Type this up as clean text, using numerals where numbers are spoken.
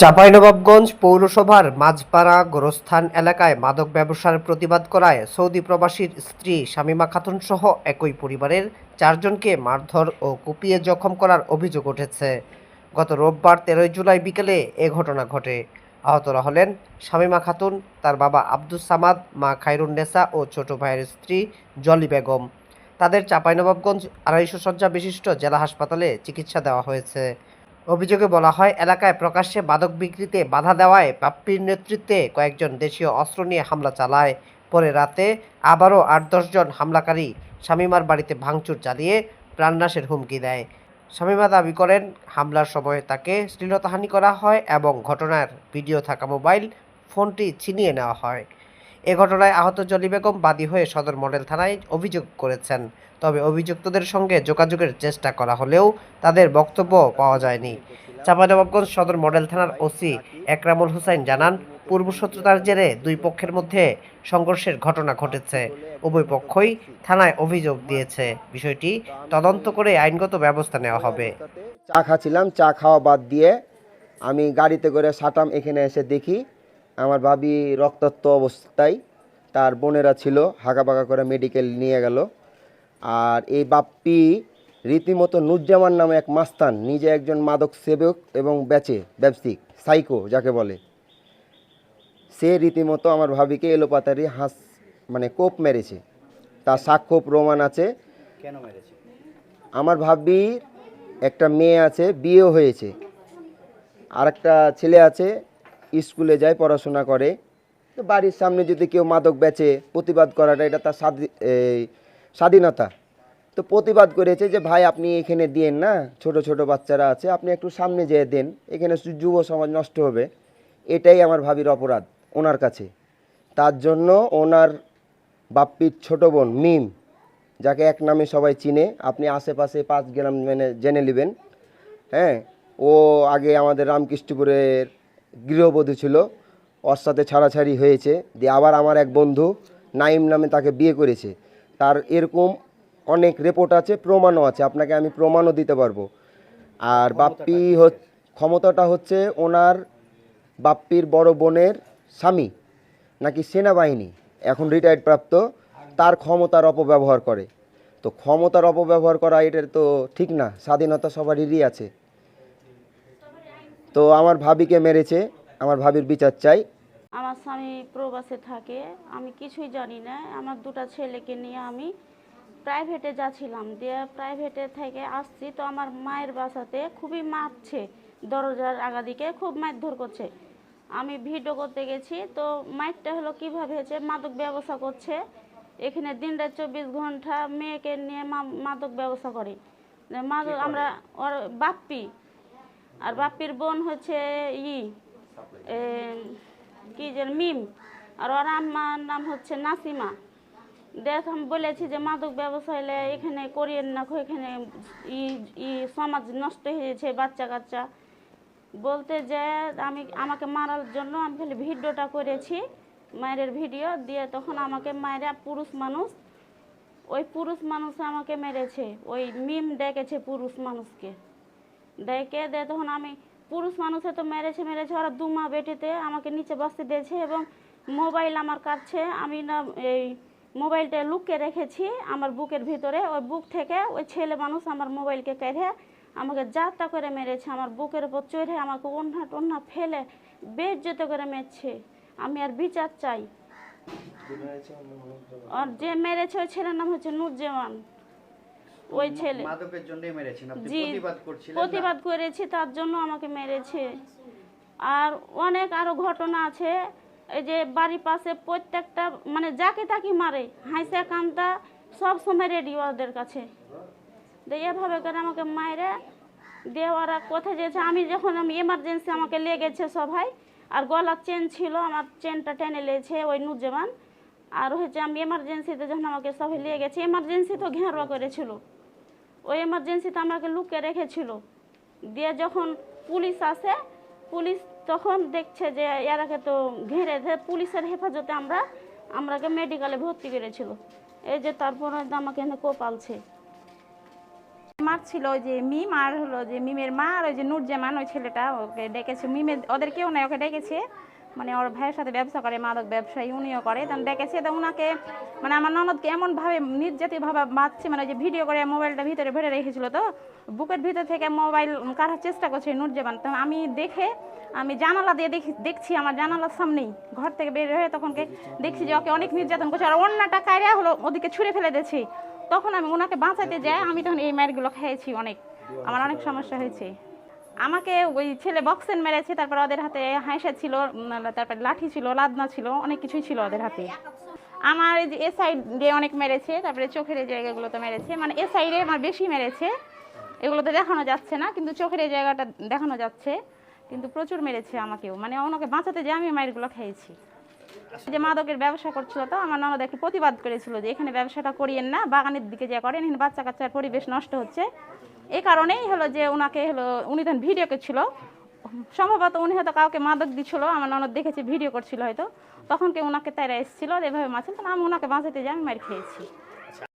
চাঁপাইনবাবগঞ্জ পৌরসভার মাঝপাড়া গোরস্থান এলাকায় মাদক ব্যবসার প্রতিবাদ করায় সৌদি প্রবাসীর স্ত্রী শামীমা খাতুনসহ একই পরিবারের চারজনকে মারধর ও কুপিয়ে জখম করার অভিযোগ উঠেছে। গত রোববার 13 জুলাই বিকেলে এ ঘটনা ঘটে। আহতরা হলেন শামীমা খাতুন, তার বাবা আব্দুস সামাদ, মা খায়রুন্নেসা ও ছোট ভাইয়ের স্ত্রী জলি বেগম। তাদের চাঁপাইনবাবগঞ্জ 250 শয্যা বিশিষ্ট জেলা হাসপাতালে চিকিৎসা দেওয়া হয়েছে। অভিযোগে বলা হয়, এলাকায় প্রকাশ্যে মাদক বিক্রিতে বাধা দেওয়ায় বাপ্পির নেতৃত্বে কয়েকজন দেশীয় অস্ত্র নিয়ে হামলা চালায়। পরে রাতে আবারও 8-10 জন হামলাকারী শামীমার বাড়িতে ভাঙচুর চালিয়ে প্রাণনাশের হুমকি দেয়। শামীমা দাবি করেন, হামলার সময় তাকে শ্লীলতাহানি করা হয় এবং ঘটনার ভিডিও থাকা মোবাইল ফোনটি ছিনিয়ে নেওয়া হয়। এ ঘটনায় আহত জলি বেগম বাদী হয়ে সদর মডেল থানায় অভিযোগ করেছেন। তবে অভিযুক্তদের সঙ্গে যোগাযোগের চেষ্টা করা হলেও তাদের বক্তব্য পাওয়া যায়নি। চাঁপাইনবাবগঞ্জ সদর মডেল থানার ওসি একরামুল হোসাইন জানান, পূর্বশত্রুতার জেরে দুই পক্ষের মধ্যে সংঘর্ষের ঘটনা ঘটেছে। উভয় পক্ষই থানায় অভিযোগ দিয়েছে। বিষয়টি তদন্ত করে আইনগত ব্যবস্থা নেওয়া হবে। চা খাচ্ছিলাম, চা খাওয়া বাদ দিয়ে আমি গাড়িতে করে সাটাম, এখানে এসে দেখি আমার ভাবি রক্তাক্ত অবস্থায়, তার বোনেরা ছিল, হাঁকাপাকা করে মেডিকেল নিয়ে গেল। আর এই বাপ্পি রীতিমতো নুজ্জামান নামে এক মাস্তান, নিজে একজন মাদক সেবক এবং ব্যবসায়িক সাইকো যাকে বলে, সে রীতিমতো আমার ভাবিকে এলোপাতারি কোপ মেরেছে। তার সাক্ষ্য প্রমাণ আছে। কেন মেরেছে? আমার ভাবির একটা মেয়ে আছে, বিয়েও হয়েছে, আর একটা ছেলে আছে, স্কুলে যায়, পড়াশোনা করে। তো বাড়ির সামনে যদি কেউ মাদক বেচে, প্রতিবাদ করাটা এটা তার স্বাধীনতা। তো প্রতিবাদ করেছে যে ভাই আপনি এখানে দিয়েন না, ছোট ছোট বাচ্চারা আছে, আপনি একটু সামনে যেয়ে দেন, এখানে যুব সমাজ নষ্ট হবে। এটাই আমার ভাবির অপরাধ ওনার কাছে। তার জন্য ওনার বাপ্পির ছোট বোন মিম, যাকে এক নামে সবাই চিনে, আপনি আশেপাশে 5 গ্রাম জেনে নেবেন। হ্যাঁ, ও আগে আমাদের রামকৃষ্ণপুরের গৃহবধূ ছিল, ওর সাথে ছাড়াছাড়ি হয়েছে, দিয়ে আবার আমার এক বন্ধু নাইম নামে তাকে বিয়ে করেছে। তার এরকম অনেক রিপোর্ট আছে, প্রমাণও আছে, আপনাকে আমি প্রমাণও দিতে পারবো। আর বাপ্পি ক্ষমতাটা হচ্ছে ওনার বাপ্পির বড় বোনের স্বামী নাকি সেনাবাহিনী, এখন রিটায়ার্ড প্রাপ্ত, তার ক্ষমতার অপব্যবহার করে। তো ক্ষমতার অপব্যবহার করা এটা তো ঠিক না, স্বাধীনতা সবারই আছে। তো আমার ভাবিকে মেরেছে, আমার ভাবির বিচার চাই। আমার স্বামী প্রবাসে থাকে, আমি কিছুই জানি না। আমার দুটো ছেলেকে নিয়ে আমি প্রাইভেটে যাচ্ছিলাম, দিয়ে প্রাইভেটে থেকে আসছি, তো আমার মায়ের বাসাতে খুবই মারছে, দরজার আগাদিকে খুব মারধর করছে। আমি ভিডিও করতে গেছি, তো মাইকটা হলো কীভাবে হয়েছে, মাদক ব্যবসা করছে এখানে, দিনরাত 24 ঘন্টা মেয়েকে নিয়ে মাদক ব্যবসা করে। মাদক আমরা ওর বাপ্পি, আর বাপ্পির বোন হচ্ছে কি যেন মিম, আর ওর আম্মার নাম হচ্ছে নাসিমা। দেখ আমি বলেছি যে মাদক ব্যবসা হলে এখানে করিয়েন না, এখানে সমাজ নষ্ট হয়েছে, বাচ্চা কাচ্চা বলতে যে আমাকে মারার জন্য আমি খালি ভিডিওটা করেছি, মায়ের ভিডিও দিয়ে, তখন আমাকে মায়েরা ওই পুরুষ মানুষ আমাকে মেরেছে, ওই মিম ডেকেছে পুরুষ মানুষকে, ডেকে দিয়ে তখন আমি পুরুষ মানুষে তো মেরেছে, ওরা 2 মা বেটিতে আমাকে নিচে বসতে দিয়েছে এবং মোবাইল আমার কাছে, আমি না এই মোবাইলটা লুকিয়ে রেখেছি আমার বুকের ভিতরে, ওই বুক থেকে ওই ছেলে মানুষ আমার মোবাইলকে কেড়ে আমাকে যাত্রা করে মেরেছে, আমার বুকের উপর চড়ে আমাকে ওন্না ফেলে বেজ্জত করে মেরেছে। আমি আর বিচার চাই। আর যে মেরেছে ওই ছেলের নাম হচ্ছে নুজ্জামান। ওই ছেলে মাদকের জন্যই মেরেছেন আপনি? জি, প্রতিবাদ করছিলেন? প্রতিবাদ করেছি, তার জন্য আমাকে মেরেছে। আর অনেক আরো ঘটনা আছে, এই যে বাড়ির পাশে প্রত্যেকটা যাকে তাকে মারে, হাইসা কান্দা সব সময় রেডি ওদের কাছে, এভাবে করে আমাকে মায়েরা দিয়ে ওরা কোথায় যেয়েছে। আমি এমার্জেন্সি আমাকে লেগেছে সবাই, আর গলার চেন ছিল, আমার চেনটা টেনে লেগেছে ওই নুজ্জামান। আর হচ্ছে আমি এমার্জেন্সিতে যখন আমাকে সবাই নিয়ে গেছে, এমার্জেন্সি তো ঘেরোয়া করেছিল, ওই এমার্জেন্সিতে আমাকে লুকিয়ে রেখেছিল। দিয়ে যখন পুলিশ আসে, পুলিশ তখন দেখছে যে এরাকে তো ঘিরে পুলিশের হেফাজতে আমরাকে মেডিকেলে ভর্তি করেছিল। এই যে তারপরে আমাকে এনে কোপালছে। মারছিল ওই যে মিম আর হলো যে মিমের মা আর ওই যে নুরজামান ওই ছেলেটা ওকে ডেকেছে, মিমের ওদের কেউ নাই, ওকে ডেকেছে। মানে ওর ভাইয়ের সাথে ব্যবসা করে, মাদক ব্যবসায়ী উনিও করে, তখন ডেকেছে। তো ওনাকে মানে আমার ননদকে এমনভাবে নির্যাতিতভাবে মারছে, মানে যে ভিডিও করে মোবাইলটা ভিতরে ভরে রেখেছিল, তো বুকের ভিতর থেকে মোবাইল কাটার চেষ্টা করছে নুরজামান। তো আমি দেখে আমি জানালা দিয়ে দেখছি, আমার জানালার সামনেই ঘর থেকে বের হয়ে তখনকে দেখছি যে ওকে অনেক নির্যাতন করছে, আর অন্যটা কায়রা হলো ওদিকে ছুঁড়ে ফেলে দিয়েছে। তখন আমি ওনাকে বাঁচাতে যাই, আমি তখন এই মারগুলো খেয়েছি, আমার অনেক সমস্যা হয়েছে। আমাকে ওই ছেলে বক্সেন মেরেছে, তারপর ওদের হাতে হাঁসা ছিল, তারপর লাঠি ছিল, লাদনা ছিল, অনেক কিছুই ছিল ওদের হাতে। আমার এই যে এ সাইডে অনেক মেরেছে, তারপরে চোখের এই জায়গাগুলোতে মেরেছে, মানে এ সাইডে আমার বেশি মেরেছে, এগুলোতে দেখানো যাচ্ছে না, কিন্তু চোখের এই জায়গাটা দেখানো যাচ্ছে, কিন্তু প্রচুর মেরেছে আমাকেও। মানে ওনাকে বাঁচাতে যে আমি মায়েরগুলো খেয়েছি। যে মাদকের ব্যবসা করছিল, তো আমার ননদ একটু প্রতিবাদ করেছিল যে এখানে ব্যবসাটা করিয়েন না, বাগানের দিকে যা করেন, এখানে বাচ্চা কাচ্চার পরিবেশ নষ্ট হচ্ছে। এই কারণেই হলো যে ওনাকে হলো, উনি তখন ভিডিও করছিল, সম্ভবত উনি হয়তো কাউকে মাদক দিচ্ছিল, আমার ননদ দেখেছে ভিডিও করছিল হয়তো, তখন ওনাকে তারা এসেছিল এভাবে মারছিল, তখন আমি ওনাকে বাঁচাতে যাই, আমি মার খেয়েছি।